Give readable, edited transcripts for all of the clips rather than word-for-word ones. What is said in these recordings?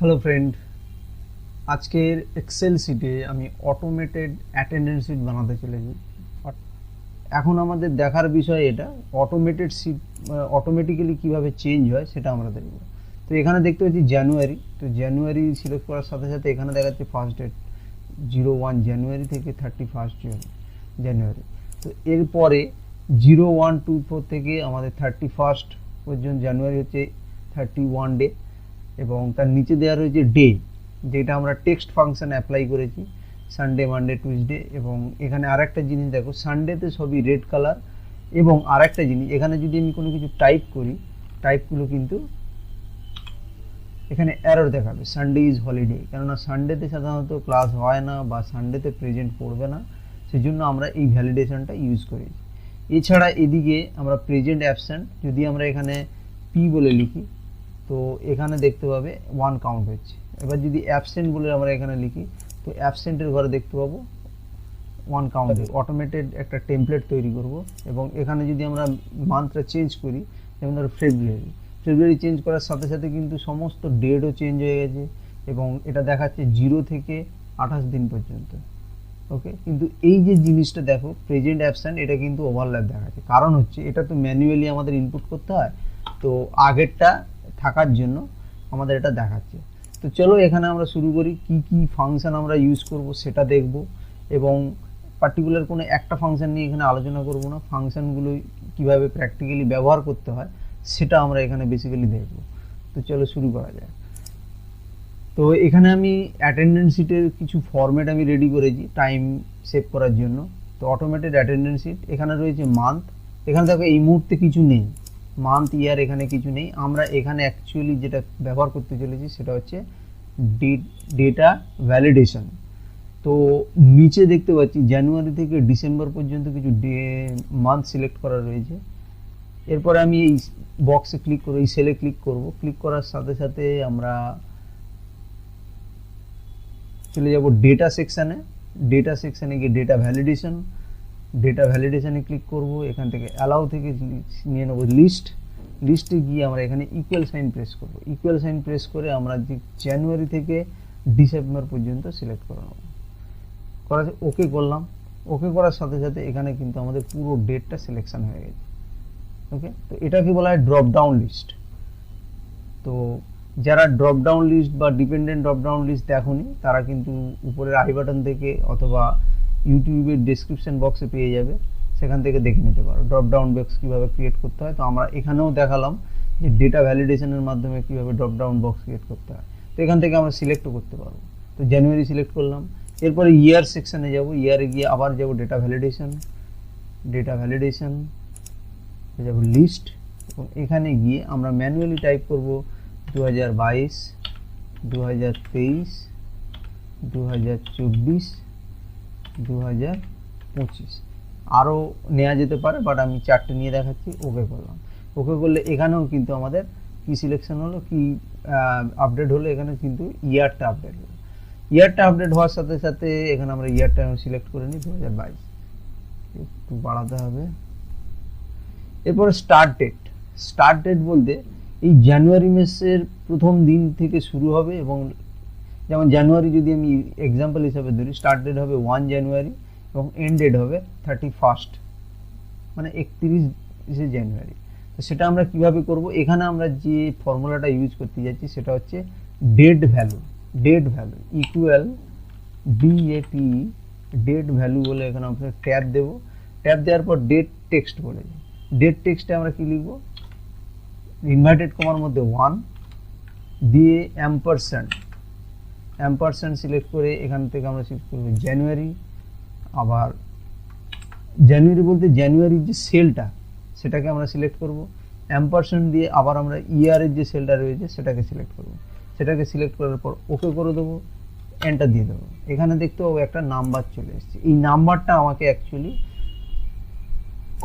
Hello friend, আজকের Excel শিটে আমি অটোমেটেড অ্যাটেন্ডেন্স শিট বানাতে চলেছি। এখন আমাদের দেখার বিষয় এটা অটোমেটেড শিট অটোমেটিক্যালি কীভাবে চেঞ্জ হয় সেটা আমরা দেখব। তো এখানে দেখতে পাচ্ছি জানুয়ারি, তো জানুয়ারি সিলেক্ট করার সাথে সাথে এখানে দেখাচ্ছে ফার্স্ট ডেট 01 জানুয়ারি থেকে 31 জানুয়ারি। তো এরপরে 0124 থেকে আমাদের 31 পর্যন্ত জানুয়ারি হচ্ছে 31 ডে, এবং তার নিচে দেওয়া রয়েছে ডে, যেটা আমরা টেক্সট ফাংশন অ্যাপ্লাই করেছি সানডে, মানডে, টুইসডে। এবং এখানে আরেকটা জিনিস দেখো, সানডেতে সবই রেড কালার। এবং আরেকটা জিনিস, এখানে যদি আমি কোনো কিছু টাইপ করি, টাইপগুলো কিন্তু এখানে এরর দেখাবে, সানডে ইজ হলিডে, কেননা সানডেতে সাধারণত ক্লাস হয় না বা সানডেতে প্রেজেন্ট পড়বে না, সেজন্য আমরা এই ভ্যালিডেশনটা ইউজ করি। এছাড়া এদিকে আমরা প্রেজেন্ট অ্যাবসেন্ট যদি আমরা এখানে পি বলে লিখি, তো এখানে দেখতে পাবে 1 কাউন্ট হচ্ছে। এবার যদি অ্যাবসেন্ট বলে আমরা এখানে লিখি, তো অ্যাবসেন্টের ঘরে দেখতে পাবো 1 কাউন্ট। অটোমেটেড একটা টেমপ্লেট তৈরি করব। এবং এখানে যদি আমরা মান্থটা চেঞ্জ করি, যেমন ধরো ফেব্রুয়ারি চেঞ্জ করার সাথে সাথে কিন্তু সমস্ত ডেটও চেঞ্জ হয়ে গেছে, এবং এটা দেখাচ্ছে 0 থেকে 28 দিন পর্যন্ত। ওকে, কিন্তু এই যে জিনিসটা দেখো প্রেজেন্ট অ্যাবসেন্ট, এটা কিন্তু ওভারল্যাপ দেখাচ্ছে। কারণ হচ্ছে এটা তো ম্যানুয়ালি আমাদের ইনপুট করতে হয়, তো আগেরটা থাকার জন্য আমাদের এটা দেখাচ্ছে। তো চলো এখানে আমরা শুরু করি, কি কি ফাংশন আমরা ইউজ করব সেটা দেখব। এবং পার্টিকুলার কোনো একটা ফাংশন নিয়ে এখানে আলোচনা করব না, ফাংশনগুলো কিভাবে প্র্যাকটিক্যালি ব্যবহার করতে হয় সেটা আমরা এখানে বেসিক্যালি দেখব। তো চলো শুরু করা যায়। তো এখানে আমি অ্যাটেন্ডেন্স শিটের কিছু ফরম্যাট আমি রেডি করেছি টাইম সেভ করার জন্য। তো অটোমেটেড অ্যাটেন্ডেন্স শিট, এখানে রয়েছে মান্থ, এখানে দেখো এই মুহূর্তে কিছু নেই, মান্থ ইয়ার এখানে কিছু নেই। আমরা এখানে অ্যাকচুয়ালি যেটা ব্যবহার করতে চলেছি সেটা হচ্ছে ডেটা ভ্যালিডেশন। তো নিচে দেখতে পাচ্ছি জানুয়ারি থেকে ডিসেম্বর পর্যন্ত কিছু মান্থ সিলেক্ট করা রয়েছে। এরপরে আমি এই বক্সে ক্লিক করব, এই সেলে ক্লিক করব। ক্লিক করার সাথে সাথে আমরা চলে যাব ডেটা সেকশানে। ডেটা সেকশানে গিয়ে ডেটা ভ্যালিডেশনে ক্লিক করব। এখান থেকে অ্যালাউ থেকে নিয়ে নেব লিস্টে গিয়ে আমরা এখানে ইকুয়াল সাইন প্রেস করব। ইকুয়াল সাইন প্রেস করে আমরা যে জানুয়ারি থেকে ডিসেম্বর পর্যন্ত সিলেক্ট করে নেব। ওকে করলাম। ওকে করার সাথে সাথে এখানে কিন্তু আমাদের পুরো ডেটটা সিলেকশন হয়ে গেছে। ওকে, তো এটাকে বলা হয় ড্রপ ডাউন লিস্ট। তো যারা ড্রপ ডাউন লিস্ট বা ডিপেন্ডেন্ট ড্রপ ডাউন লিস্ট দেখোনি, তারা কিন্তু উপরের আই বাটন থেকে অথবা ইউটিউবের ডেসক্রিপশন বক্সে পেয়ে যাবে, সেখান থেকে দেখে নিতে পারো ড্রপ ডাউন বক্স কীভাবে ক্রিয়েট করতে হয়। তো আমরা এখানেও দেখালাম যে ডেটা ভ্যালিডেশনের মাধ্যমে কীভাবে ড্রপ ডাউন বক্স ক্রিয়েট করতে হয়। তো এখান থেকে আমরা সিলেক্টও করতে পারবো। তো জানুয়ারি সিলেক্ট করলাম। এরপরে ইয়ার সেকশানে যাব, ইয়ারে গিয়ে আবার যাব ডেটা ভ্যালিডেশন যাব লিস্ট, এবং এখানে গিয়ে আমরা ম্যানুয়ালি টাইপ করব 2022, 2023, 2024, 2025। আরও নেওয়া যেতে পারে, বাট আমি 4টে নিয়ে দেখাচ্ছি। ওকে করলাম। ওকে করলে এখানেও কিন্তু আমাদের কি সিলেকশন হলো, কি আপডেট হলো, এখানে কিন্তু ইয়ারটা আপডেট হলো। ইয়ারটা আপডেট হওয়ার সাথে সাথে এখানে আমরা ইয়ারটা সিলেক্ট করে নিই 2022, একটু বাড়াতে হবে। এরপরে স্টার্ট ডেট বলতে এই জানুয়ারি মাসের প্রথম দিন থেকে শুরু হবে, এবং যেমন জানুয়ারি যদি আমি এক্সাম্পল হিসাবে ধরি, স্টার্ট ডেট হবে 1 জানুয়ারি এবং এন্ড ডেট হবে 31, মানে 31 জানুয়ারি। তো সেটা আমরা কিভাবে করব, এখানে আমরা যে ফর্মুলাটা ইউজ করতে যাচ্ছি সেটা হচ্ছে date value equal DAT, date value বলে এখানে আমরা ট্যাব দেব। ট্যাব দেওয়ার পর ডেট টেক্সট বলে, ডেট টেক্সটে আমরা কি লিখব, ইনভার্টেড কমার মধ্যে 1 দিয়ে অ্যাম্পারস্যান্ড সিলেক্ট করে এখান থেকে আমরা সিলেক্ট করব জানুয়ারি। আবার জানুয়ারি বলতে জানুয়ারির যে সেলটা সেটাকে আমরা সিলেক্ট করব, অ্যাম্পারস্যান্ড দিয়ে আবার আমরা ইয়ারের যে সেলটা রয়েছে সেটাকে সিলেক্ট করব। সেটাকে সিলেক্ট করার পর ওকে করে দেবো, এন্টার দিয়ে দেবো। এখানে দেখতে পাবো একটা নাম্বার চলে এসেছে। এই নাম্বারটা আমাকে অ্যাকচুয়ালি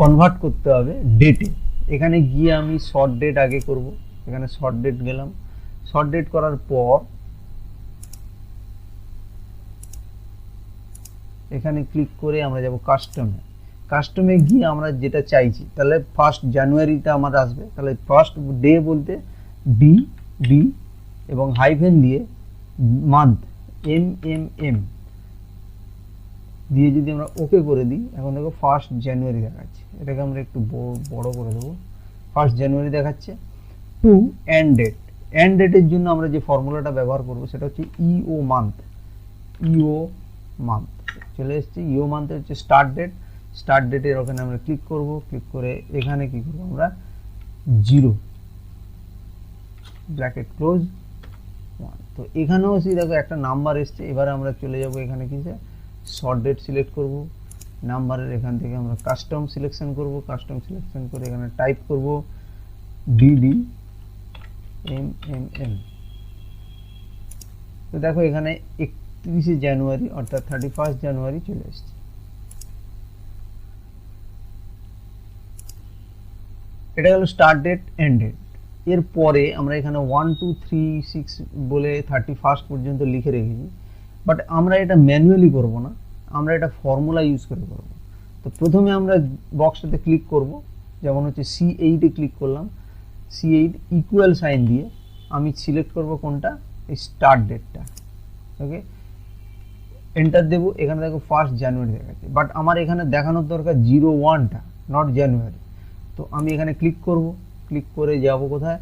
কনভার্ট করতে হবে ডেটে। এখানে গিয়ে আমি শর্ট ডেট আগে করব, এখানে শর্ট ডেট গেলাম। শর্ট ডেট করার পর এখানে ক্লিক করে আমরা যাব কাস্টমে গিয়ে আমরা যেটা চাইছি, তাহলে ফার্স্ট জানুয়ারিটা আমার আসবে। তাহলে ফার্স্ট ডে বলতে এবং হাইফেন দিয়ে মান্থ এম দিয়ে যদি আমরা ওকে করে দিই, এখন দেখো 1 জানুয়ারি দেখাচ্ছে। এটাকে আমরা একটু বড় করে দেবো। 1 জানুয়ারি দেখাচ্ছে। টু এন্ড ডেটের জন্য আমরা যে ফর্মুলাটা ব্যবহার করব সেটা হচ্ছে ইও মান্থ। চলে এসেছে। ইও মান্থ হচ্ছে স্টার্ট ডেটের ওখানে আমরা ক্লিক করব। ক্লিক করে এখানে কি করব আমরা 0 ব্র্যাকেট ক্লোজ 1। তো এখানেও সেই দেখো একটা নাম্বার এসছে। এবারে আমরা চলে যাব এখানে কি শর্ট ডেট সিলেক্ট করব। নাম্বারের এখান থেকে আমরা কাস্টম সিলেকশন করব। কাস্টম সিলেকশন করে এখানে টাইপ করব ডিডি এম। তো দেখো এখানে 31 জানুয়ারি অর্থাৎ 31 জানুয়ারি চলে এসেছে। এটা হলো স্টার্ট ডেট এন্ড ডেট। এরপরে আমরা এখানে 1 2 3 6 বলে 31 পর্যন্ত লিখে রেখেছি, বাট আমরা এটা ম্যানুয়ালি করব না, আমরা এটা ফর্মুলা ইউজ করে করব। তো প্রথমে আমরা বক্সটাতে ক্লিক করব, যেমন হচ্ছে C8 এ ক্লিক করলাম। C8 ইকুয়াল সাইন দিয়ে আমি সিলেক্ট করব কোনটা, এই স্টার্ট ডেটটা। ওকে, এন্টার দেব। এখানে দেখো 1 জানুয়ারি দেখাচ্ছে, বাট আমার এখানে দেখানোর দরকার 01টা, নট জানুয়ারি। তো আমি এখানে ক্লিক করব। ক্লিক করে যাব কোথায়,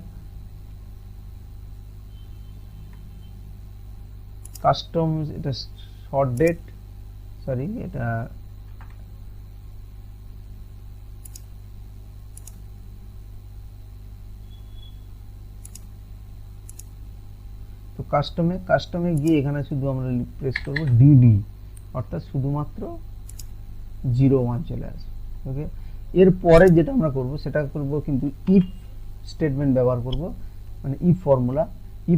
কাস্টম, এটা শর্ট ডেট, সরি এটা তো কাস্টমে গিয়ে এখানে শুধু আমরা প্রেস করব ডিডি, অর্থাৎ শুধুমাত্র 01 চলে আসবে। ওকে, এরপরে যেটা আমরা করব সেটা করব কিন্তু ইফ স্টেটমেন্ট ব্যবহার করব, মানে ইফ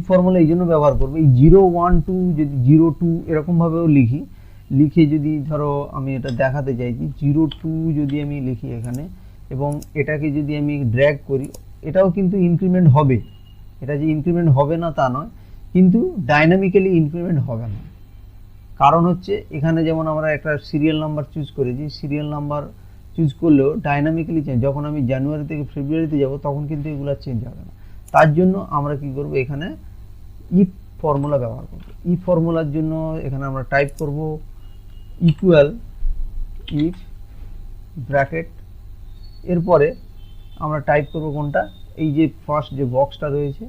ফর্মুলা এই জন্য ব্যবহার করব, এই 012 যদি 02 এরকম ভাবেও লিখে যদি ধরো আমি এটা দেখাতে চাইছি 02 যদি আমি লিখি এখানে, এবং এটাকে যদি আমি ড্র্যাগ করি, এটাও কিন্তু ইনক্রিমেন্ট হবে। এটা যে ইনক্রিমেন্ট হবে না তা নয়, কিন্তু ডাইনামিক্যালি ইনক্রিমেন্ট হবে না। কারণ হচ্ছে এখানে যেমন আমরা একটা সিরিয়াল নাম্বার চুজ করেছি, সিরিয়াল নাম্বার চুজ করলেও ডাইনামিক্যালি চেঞ্জ, যখন আমি জানুয়ারি থেকে ফেব্রুয়ারিতে যাব তখন কিন্তু এগুলো চেঞ্জ হবে না। তার জন্য আমরা কি করব, এখানে ইফ ফর্মুলা ব্যবহার করব। ইফ ফর্মুলার জন্য এখানে আমরা টাইপ করব ইকুয়াল ইফ ব্র্যাকেট, এরপরে আমরা টাইপ করব কোনটা, এই যে ফার্স্ট যে বক্সটা রয়েছে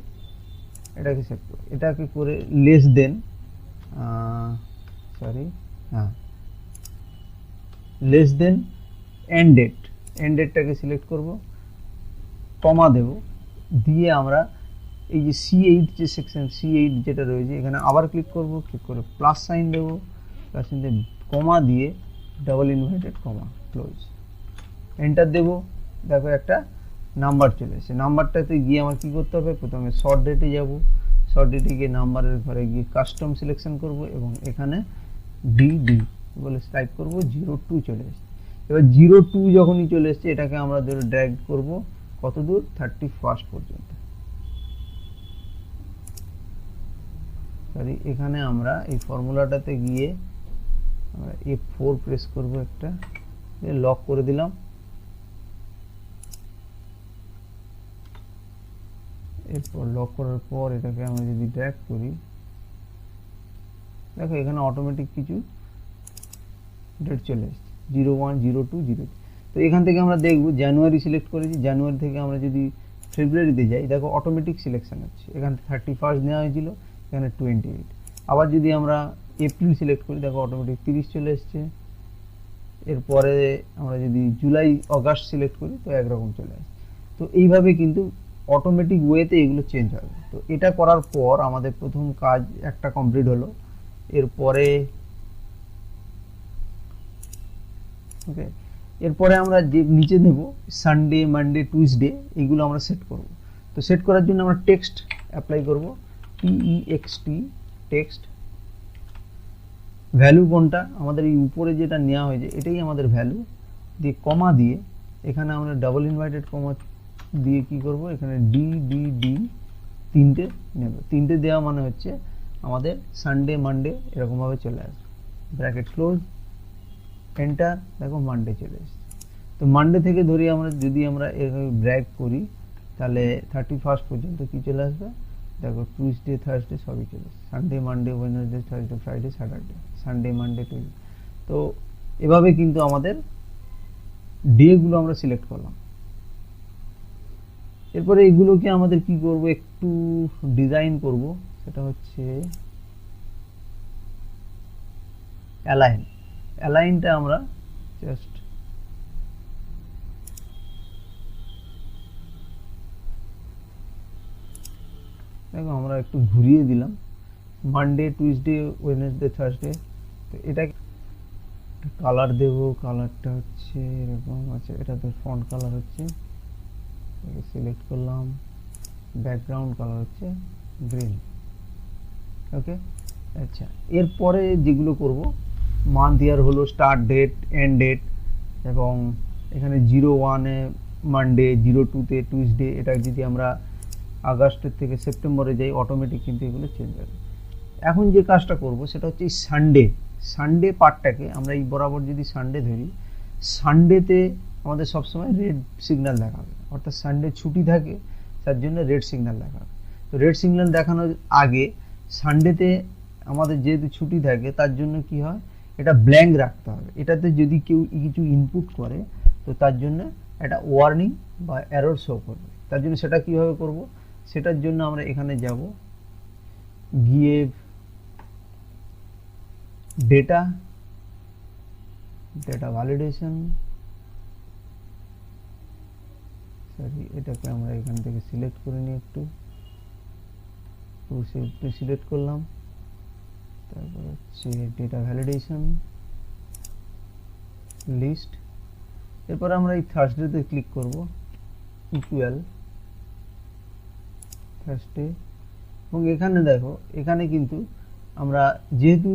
এটাকে সেট করব, এটাকে করে less than, less than and ডেটটাকে সিলেক্ট করব, কমা দেব, দিয়ে আমরা এই যে C8 যে সেকশন C8 যেটা রয়েছে এখানে আবার ক্লিক করব। ক্লিক করে প্লাস সাইন দেব, প্লাস সাইন দিয়ে কমা দিয়ে double inverted comma close, enter দেব। দেখো একটা নাম্বার চলে এসেছে। নাম্বারটাতে গিয়ে আমার কি করতে হবে, প্রথমে শর্ট ডেটে যাব। শর্ট ডেটে গিয়ে নাম্বারের ঘরে গিয়ে কাস্টম সিলেকশন করব এবং এখানে ডিডি বলে টাইপ করব, 02 চলে এসেছে। এবার 02 যখনই চলে এসেছে এটাকে আমরা ধরে ড্র্যাগ করব কত দূর, 31 পর্যন্ত। সরি, এখানে আমরা এই ফর্মুলাটাতে গিয়ে আমরা F4 প্রেস করব, একটা লক করে দিলাম। এরপর লক করার পর এটাকে আমরা যদি ড্র্যাগ করি, দেখো এখানে অটোমেটিক কিছু ডেট চলে এসেছে, 01 02 03। তো এখান থেকে আমরা দেখব জানুয়ারি সিলেক্ট করেছি, জানুয়ারি থেকে আমরা যদি ফেব্রুয়ারিতে যাই, দেখো অটোমেটিক সিলেকশন হচ্ছে। এখানে 31 নেওয়া হয়েছিল, এখানে 28। আবার যদি আমরা এপ্রিল সিলেক্ট করি, দেখো অটোমেটিক 30 চলে এসছে। এরপরে আমরা যদি জুলাই অগাস্ট সিলেক্ট করি তো একরকম চলে আসে। তো এইভাবে কিন্তু অটোমেটিক ওয়েতে এগুলো চেঞ্জ হবে। তো এটা করার পর আমাদের প্রথম কাজ একটা কমপ্লিট হলো। এরপরে ওকে, এরপরে আমরা যে নিচে দেব সানডে, মানডে, টুইসডে, এগুলো আমরা সেট করব। তো সেট করার জন্য আমরা টেক্সট অ্যাপ্লাই করব, TEXT টেক্সট। ভ্যালু কোনটা, আমাদের এই উপরে যেটা নেওয়া হয়েছে এটাই আমাদের ভ্যালু, দিয়ে কমা দিয়ে এখানে আমরা ডাবল ইনভার্টেড কমা দিয়ে কি করব, এখানে ডি 3টে নেব। 3টে দেওয়া মানে হচ্ছে আমাদের সানডে, মানডে এরকমভাবে চলে আসবে। ব্র্যাকেট ক্লোজ, এন্টার, দেখো মানডে চলে এসেছে। তো মানডে থেকে ধরি আমরা যদি আমরা এভাবে ব্র্যাক করি তাহলে 31 পর্যন্ত কি চলে আসবে, দেখো টুইসডে থার্সডে সবই চলে Sunday Monday Wednesday Thursday Friday Saturday Sunday Monday Tuesday. তো এভাবে কিন্তু আমাদের ডেগুলো আমরা সিলেক্ট করলাম। এরপরে এগুলোকে আমাদের কি করব, একটু ডিজাইন করব, সেটা হচ্ছে অ্যালাইনটা আমরা জাস্ট দেখো আমরা একটু ঘুরিয়ে দিলাম মানডে টুইসডে ওয়েডনেসডে থার্সডে। তো এটা কালার দেব, কালারটা হচ্ছে এরকম আছে, এটা তো ফন্ট কালার হচ্ছে, সিলেক্ট করলাম, ব্যাকগ্রাউন্ড কালার হচ্ছে গ্রিন। ওকে, আচ্ছা এরপরে যেগুলো করব মান্থ ইয়ার হলো স্টার্ট ডেট এন্ড ডেট, এবং এখানে 01-এ মানডে, 02-তে টুইসডে। এটা যদি আমরা আগস্টের থেকে সেপ্টেম্বরে যাই অটোমেটিক কিন্তু এগুলো চেঞ্জ হবে। এখন যে কাজটা করব সেটা হচ্ছে এই সানডে পার্টটাকে আমরা এই বরাবর যদি সানডে ধরি, সানডেতে আমাদের সবসময় রেড সিগন্যাল দেখাবে, অর্থাৎ সানডে ছুটি থাকে তার জন্য রেড সিগন্যাল দেখাবে। তো রেড সিগন্যাল দেখানোর আগে সানডেতে আমাদের যেহেতু ছুটি থাকে তার জন্য কি হয়, এটা ব্ল্যাঙ্ক রাখতে হবে। এটাতে যদি কেউ কিছু ইনপুট করে তো তার জন্য একটা ওয়ার্নিং বা এরর শো করবে। তার জন্য সেটা কিভাবে করব, সেটার জন্য আমরা এখানে যাব, গিয়ে ডেটা ভ্যালিডেশন, সরি এটাকে আমরা এখান থেকে সিলেক্ট করে নিই, একটু সিলেক্ট করলাম, তারপর হচ্ছে ডেটা ভ্যালিডেশন লিস্ট। এরপর আমরা এই থার্সডেতে ক্লিক করব, ইকুয়াল থার্সডে, এবং এখানে দেখো এখানে কিন্তু আমরা যেহেতু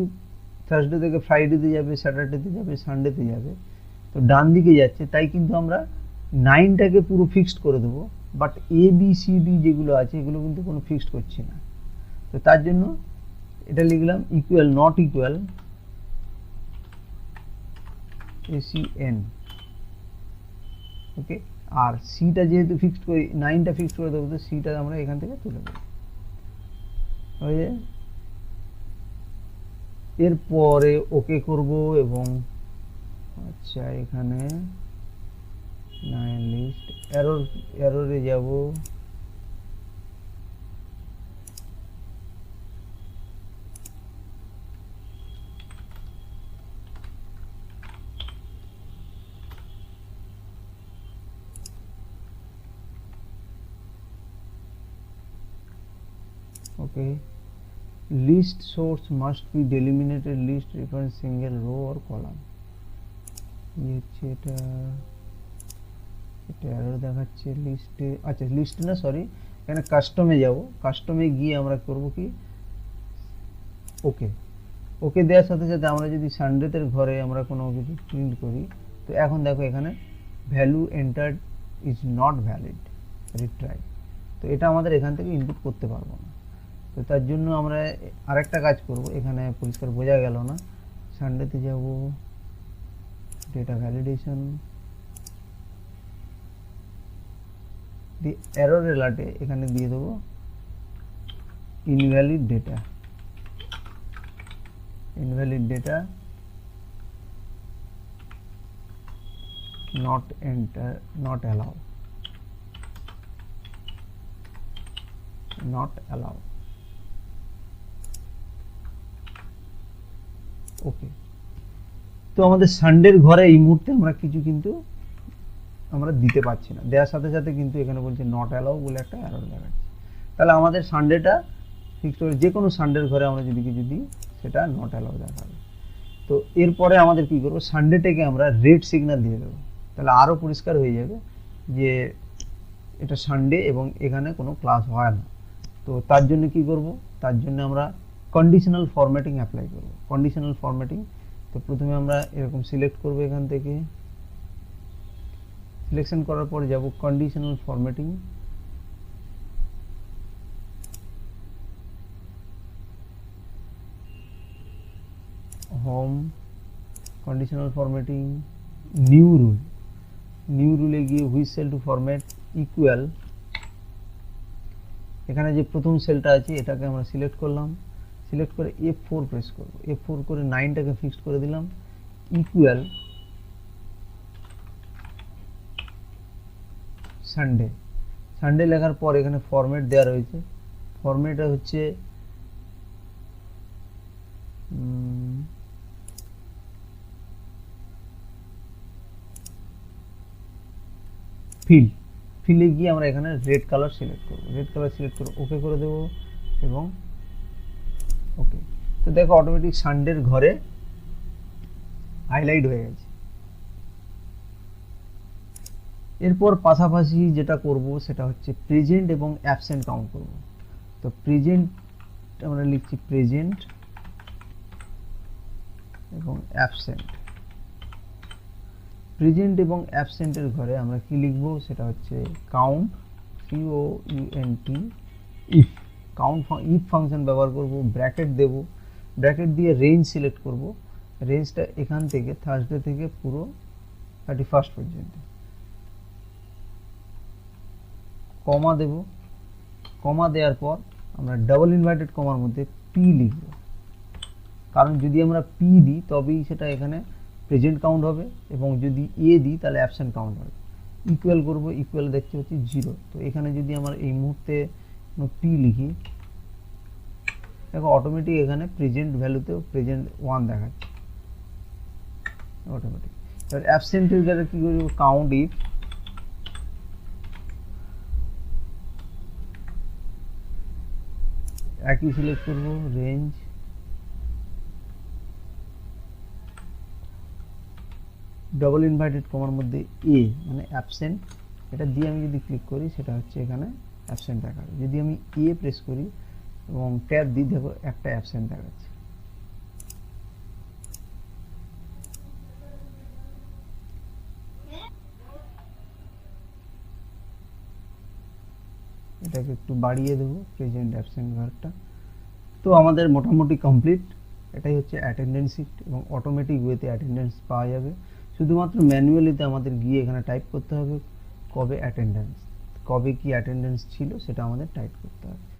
থার্সডে থেকে ফ্রাইডেতে যাবে, স্যাটারডেতে যাবে, সানডেতে যাবে, তো ডান দিকে যাচ্ছে, তাই কিন্তু আমরা 9টাকে পুরো ফিক্সড করে দেবো, বাট ABCD যেগুলো আছে এগুলো কিন্তু কোনো ফিক্সড করছি না। তো তার জন্য এটা লিখলাম ইকুয়াল নট ইকুয়াল ACN। ওকে, আর সিটা যেহেতু ফিক্সড করি, 9টা ফিক্সড করে দেবো, তো সিটা আমরা এখান থেকে তুলে দেবো। হয়ে এরপরে ওকে করব, এবং আচ্ছা এখানে 9 লিস্ট এররে যাব, ওকে list source must be delimited list reference single row or column। এটা এরর দেখাচ্ছে লিস্টে, আচ্ছা লিস্ট না সরি, এখানে কাস্টমে যাব, কাস্টমে গিয়ে আমরা করব কি ওকে দেওয়ার সাথে সাথে আমরা যদি সানডেতে ঘরে আমরা কোনো কিছু প্রিন্ট করি, তো এখন দেখো এখানে value entered is not valid, retry. তো এটা আমাদের এখান থেকে ইনপুট করতে পারবো না। তো তার জন্য আমরা আরেকটা কাজ করব, এখানে পরিষ্কার বোঝা গেল না, সানডেতে যাব, ডেটা ভ্যালিডেশন, দি এরর এলার্টে এখানে দিয়ে দেবো ইনভ্যালিড ডেটা not allow। ওকে, তো আমাদের সানডের ঘরে এই মুহূর্তে আমরা কিছু কিন্তু আমরা দিতে পারছি না, দেওয়ার সাথে সাথে কিন্তু এখানে বলছে নট অ্যালাউ বলে একটা এরর দেখাচ্ছে। তাহলে আমাদের সানডেটা ফিক্সড করে যে কোনো সানডের ঘরে আমরা যদি কিছু দিই সেটা নট অ্যালাউ দেখাবে। তো এরপরে আমাদের কি করব, সানডেটাকে আমরা রেড সিগন্যাল দিয়ে দেবো, তাহলে আরও পরিষ্কার হয়ে যাবে যে এটা সানডে এবং এখানে কোনো ক্লাস হয় না। তো তার জন্য কি করব, তার জন্য আমরা কন্ডিশনাল ফরম্যাটিং অ্যাপ্লাই করব। কন্ডিশনাল ফরম্যাটিং, তো প্রথমে আমরা এরকম সিলেক্ট করব, এখান থেকে সিলেকশন করার পর যাব conditional formatting, home, conditional formatting, new রুলে গিয়ে which cell to format equal এখানে যে প্রথম সেলটা আছে এটাকে আমরা সিলেক্ট করলাম, সিলেক্ট করে F4 প্রেস করব, F4 করে 9টাকে ফিক্সড করে দিলাম, ইকুয়াল সানডে। সানডে লেখার পর এখানে ফরম্যাট দেওয়া রয়েছে, ফরম্যাটটা হচ্ছে ফিল। ফিলে গিয়ে আমরা এখানে রেড কালার সিলেক্ট করব, রেড কালার সিলেক্ট করে ওকে করে দেব এবং ওকে। তো দেখো অটোমেটিক সানডের ঘরে হাইলাইট হয়ে গেছে। এরপর পাশাপাশি যেটা করব সেটা হচ্ছে প্রেজেন্ট এবং অ্যাবসেন্ট কাউন্ট করব। তো প্রেজেন্ট আমরা লিখছি প্রেজেন্ট এবং অ্যাবসেন্ট। প্রেজেন্ট এবং অ্যাবসেন্টের ঘরে আমরা কি লিখব সেটা হচ্ছে count, COUNT, if. Count if function ব্যবহার করব, ব্র্যাকেট দেব, ব্র্যাকেট দিয়ে রেঞ্জ সিলেক্ট করব, রেঞ্জটা এখান থেকে থার্সডে থেকে পুরো 31st পর্যন্ত, কমা দেব, কমা দেওয়ার পর আমরা ডাবল ইনভার্টেড কমার মধ্যে পি লিখব, কারণ যদি আমরা পি দিই তবেই সেটা এখানে প্রেজেন্ট কাউন্ট হবে, এবং যদি এ দিই তাহলে অ্যাবসেন্ট কাউন্ট হবে। ইকুয়াল করব, ইকুয়াল দেখতে হচ্ছে 0। তো এখানে যদি আমরা এই মুহূর্তে পি লিখি, দেখো অটোমেটিক এখানে প্রেজেন্ট ভ্যালুতেও প্রেজেন্ট 1 দেখাচ্ছে অটোমেটিক। এবার অ্যাবসেন্টের জায়গায় কি করব, কাউন্ট ইফ, একই সিলেক্ট করব, রেঞ্জ, ডবল ইনভার্টেড কমার মধ্যে এ মানে অ্যাবসেন্ট, এটা দিয়ে আমি যদি ক্লিক করি সেটা হচ্ছে এখানে অ্যাবসেন্ট দেখাবে। যদি আমি এ প্রেস করি এবং ট্যাব দিই, দেখো একটা অ্যাবসেন্ট দেখাচ্ছে। এটাকে একটু বাড়িয়ে দেবো প্রেজেন্ট অ্যাবসেন্ট ঘরটা। তো আমাদের মোটামুটি কমপ্লিট। এটাই হচ্ছে অ্যাটেন্ডেন্স শিট, এবং অটোমেটিক ওয়েতে অ্যাটেন্ডেন্স পাওয়া যাবে। শুধুমাত্র ম্যানুয়ালিতে আমাদের গিয়ে এখানে টাইপ করতে হবে কবে অ্যাটেন্ডেন্স, কবে কি অ্যাটেন্ডেন্স ছিল সেটা আমাদের টাইপ করতে হবে।